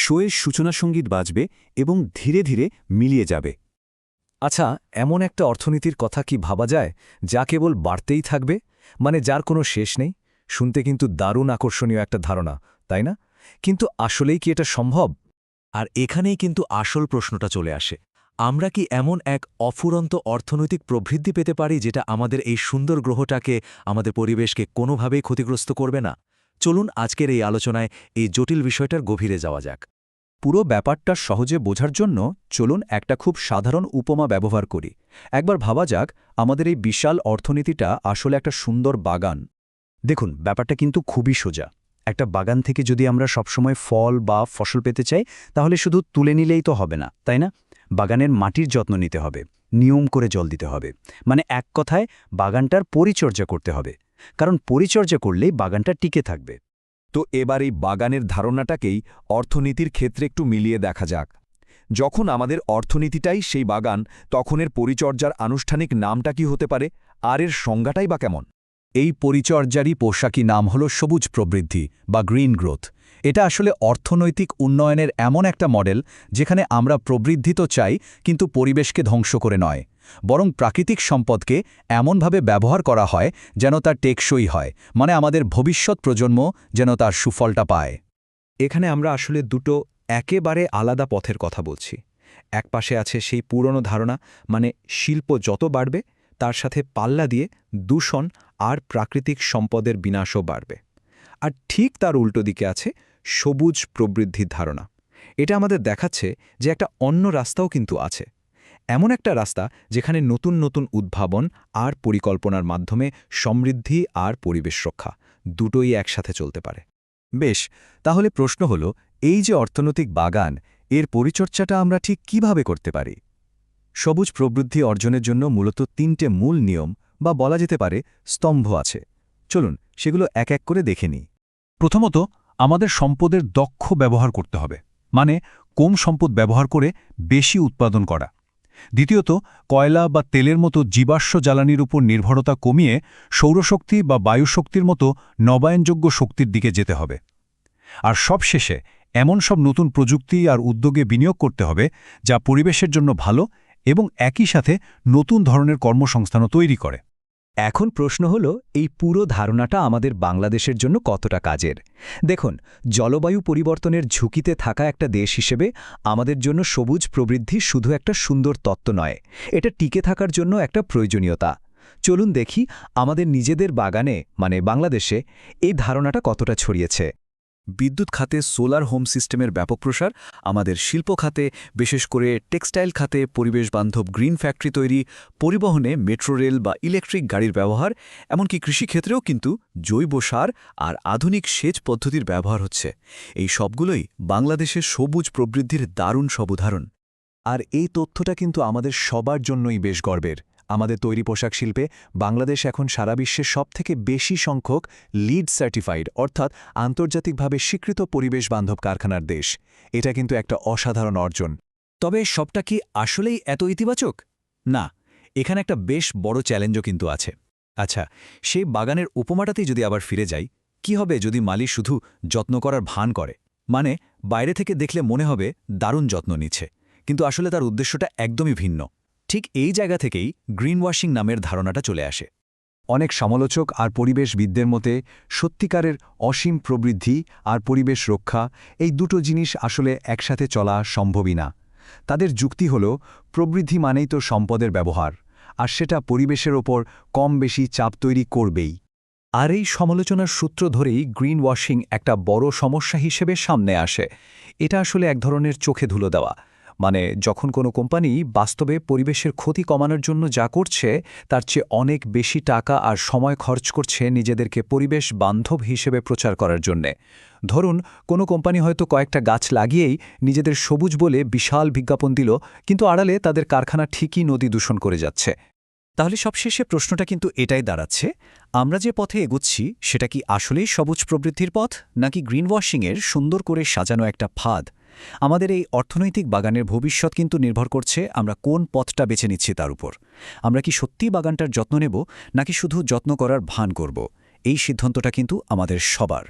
শোয়ের সূচনা সঙ্গীত বাজবে এবং ধীরে ধীরে মিলিয়ে যাবে। আচ্ছা, এমন একটা অর্থনীতির কথা কি ভাবা যায় যা কেবল বাড়তেই থাকবে, মানে যার কোনো শেষ নেই? শুনতে কিন্তু দারুণ আকর্ষণীয় একটা ধারণা, তাই না? কিন্তু আসলেই কি এটা সম্ভব? আর এখানেই কিন্তু আসল প্রশ্নটা চলে আসে। আমরা কি এমন এক অফুরন্ত অর্থনৈতিক প্রবৃদ্ধি পেতে পারি যেটা আমাদের এই সুন্দর গ্রহটাকে, আমাদের পরিবেশকে কোনোভাবেই ক্ষতিগ্রস্ত করবে না? চলুন আজকের এই আলোচনায় এই জটিল বিষয়টার গভীরে যাওয়া যাক। পুরো ব্যাপারটা সহজে বোঝার জন্য চলুন একটা খুব সাধারণ উপমা ব্যবহার করি। একবার ভাবা যাক, আমাদের এই বিশাল অর্থনীতিটা আসলে একটা সুন্দর বাগান। দেখুন, ব্যাপারটা কিন্তু খুবই সোজা। একটা বাগান থেকে যদি আমরা সবসময় ফল বা ফসল পেতে চাই, তাহলে শুধু তুলে নিলেই তো হবে না, তাই না? বাগানের মাটির যত্ন নিতে হবে, নিয়ম করে জল দিতে হবে, মানে এক কথায় বাগানটার পরিচর্যা করতে হবে। কারণ পরিচর্যা করলেই বাগানটা টিকে থাকবে। তো এবার এই বাগানের ধারণাটাকেই অর্থনীতির ক্ষেত্রে একটু মিলিয়ে দেখা যাক। যখন আমাদের অর্থনীতিটাই সেই বাগান, তখন এর পরিচর্যার আনুষ্ঠানিক নামটা কি হতে পারে, আর এর সংজ্ঞাটাই বা কেমন? এই পরিচর্যারই পোশাকি নাম হল সবুজ প্রবৃদ্ধি বা গ্রিন গ্রোথ। এটা আসলে অর্থনৈতিক উন্নয়নের এমন একটা মডেল যেখানে আমরা প্রবৃদ্ধি তো চাই, কিন্তু পরিবেশকে ধ্বংস করে নয়, বরং প্রাকৃতিক সম্পদকে এমনভাবে ব্যবহার করা হয় যেন তা টেকসই হয়, মানে আমাদের ভবিষ্যৎ প্রজন্ম যেন তার সুফলটা পায়। এখানে আমরা আসলে দুটো একেবারে আলাদা পথের কথা বলছি। এক পাশে আছে সেই পুরনো ধারণা, মানে শিল্প যত বাড়বে তার সাথে পাল্লা দিয়ে দূষণ আর প্রাকৃতিক সম্পদের বিনাশও বাড়বে। আর ঠিক তার উল্টো দিকে আছে সবুজ প্রবৃদ্ধির ধারণা। এটা আমাদের দেখাচ্ছে যে একটা অন্য রাস্তাও কিন্তু আছে, এমন একটা রাস্তা যেখানে নতুন নতুন উদ্ভাবন আর পরিকল্পনার মাধ্যমে সমৃদ্ধি আর পরিবেশ রক্ষা দুটোই একসাথে চলতে পারে। বেশ, তাহলে প্রশ্ন হল, এই যে অর্থনৈতিক বাগান, এর পরিচর্যাটা আমরা ঠিক কিভাবে করতে পারি? সবুজ প্রবৃদ্ধি অর্জনের জন্য মূলত 3টে মূল নিয়ম বা বলা যেতে পারে স্তম্ভ আছে। চলুন সেগুলো এক এক করে দেখে নিই। প্রথমত, আমাদের সম্পদের দক্ষ ব্যবহার করতে হবে, মানে কম সম্পদ ব্যবহার করে বেশি উৎপাদন করা। দ্বিতীয়ত, কয়লা বা তেলের মতো জীবাশ্ম জ্বালানির উপর নির্ভরতা কমিয়ে সৌরশক্তি বা বায়ুশক্তির মতো নবায়নযোগ্য শক্তির দিকে যেতে হবে। আর সবশেষে, এমন সব নতুন প্রযুক্তি আর উদ্যোগে বিনিয়োগ করতে হবে যা পরিবেশের জন্য ভালো এবং একই সাথে নতুন ধরনের কর্মসংস্থানও তৈরি করে। এখন প্রশ্ন হল, এই পুরো ধারণাটা আমাদের বাংলাদেশের জন্য কতটা কাজের? দেখুন, জলবায়ু পরিবর্তনের ঝুঁকিতে থাকা একটা দেশ হিসেবে আমাদের জন্য সবুজ প্রবৃদ্ধি শুধু একটা সুন্দর তত্ত্ব নয়, এটা টিকে থাকার জন্য একটা প্রয়োজনীয়তা। চলুন দেখি আমাদের নিজেদের বাগানে, মানে বাংলাদেশে, এই ধারণাটা কতটা ছড়িয়েছে। বিদ্যুৎ খাতে সোলার হোম সিস্টেমের ব্যাপক প্রসার, আমাদের শিল্প খাতে, বিশেষ করে টেক্সটাইল খাতে পরিবেশবান্ধব গ্রিন ফ্যাক্টরি তৈরি, পরিবহনে মেট্রো রেল বা ইলেকট্রিক গাড়ির ব্যবহার, এমনকি কৃষিক্ষেত্রেও কিন্তু জৈব সার আর আধুনিক সেচ পদ্ধতির ব্যবহার হচ্ছে। এই সবগুলোই বাংলাদেশের সবুজ প্রবৃদ্ধির দারুণ সব উদাহরণ। আর এই তথ্যটা কিন্তু আমাদের সবার জন্যই বেশ গর্বের। আমাদের তৈরি পোশাক শিল্পে বাংলাদেশ এখন সারা বিশ্বের সবথেকে বেশি সংখ্যক লিড সার্টিফাইড, অর্থাৎ আন্তর্জাতিকভাবে স্বীকৃত পরিবেশ বান্ধব কারখানার দেশ। এটা কিন্তু একটা অসাধারণ অর্জন। তবে সবটা কি আসলেই এত ইতিবাচক? না, এখানে একটা বেশ বড় চ্যালেঞ্জও কিন্তু আছে। আচ্ছা, সেই বাগানের উপমাটাতেই যদি আবার ফিরে যাই, কি হবে যদি মালি শুধু যত্ন করার ভান করে? মানে বাইরে থেকে দেখলে মনে হবে দারুণ যত্ন নিচ্ছে, কিন্তু আসলে তার উদ্দেশ্যটা একদমই ভিন্ন। ঠিক এই জায়গা থেকেই গ্রিন ওয়াশিং নামের ধারণাটা চলে আসে। অনেক সমালোচক আর পরিবেশবিদদের মতে সত্যিকারের অসীম প্রবৃদ্ধি আর পরিবেশ রক্ষা, এই দুটো জিনিস আসলে একসাথে চলা সম্ভবই না। তাদের যুক্তি হল, প্রবৃদ্ধি মানেই তো সম্পদের ব্যবহার, আর সেটা পরিবেশের ওপর কম বেশি চাপ তৈরি করবেই। আর এই সমালোচনার সূত্র ধরেই গ্রিন ওয়াশিং একটা বড় সমস্যা হিসেবে সামনে আসে। এটা আসলে এক ধরনের চোখে ধুলো দেওয়া, মানে যখন কোনো কোম্পানি বাস্তবে পরিবেশের ক্ষতি কমানোর জন্য যা করছে তার চেয়ে অনেক বেশি টাকা আর সময় খরচ করছে নিজেদেরকে পরিবেশ বান্ধব হিসেবে প্রচার করার জন্যে। ধরুন, কোনো কোম্পানি হয়তো কয়েকটা গাছ লাগিয়েই নিজেদের সবুজ বলে বিশাল বিজ্ঞাপন দিল, কিন্তু আড়ালে তাদের কারখানা ঠিকই নদী দূষণ করে যাচ্ছে। তাহলে সবশেষে প্রশ্নটা কিন্তু এটাই দাঁড়াচ্ছে, আমরা যে পথে এগুচ্ছি সেটা কি আসলেই সবুজ প্রবৃদ্ধির পথ, নাকি গ্রিন ওয়াশিংয়ের সুন্দর করে সাজানো একটা ফাঁদ? আমাদের এই অর্থনৈতিক বাগানের ভবিষ্যৎ কিন্তু নির্ভর করছে আমরা কোন পথটা বেছে নিচ্ছি তার উপর। আমরা কি সত্যিই বাগানটার যত্ন নেব, নাকি শুধু যত্ন করার ভান করব? এই সিদ্ধান্তটা কিন্তু আমাদের সবার।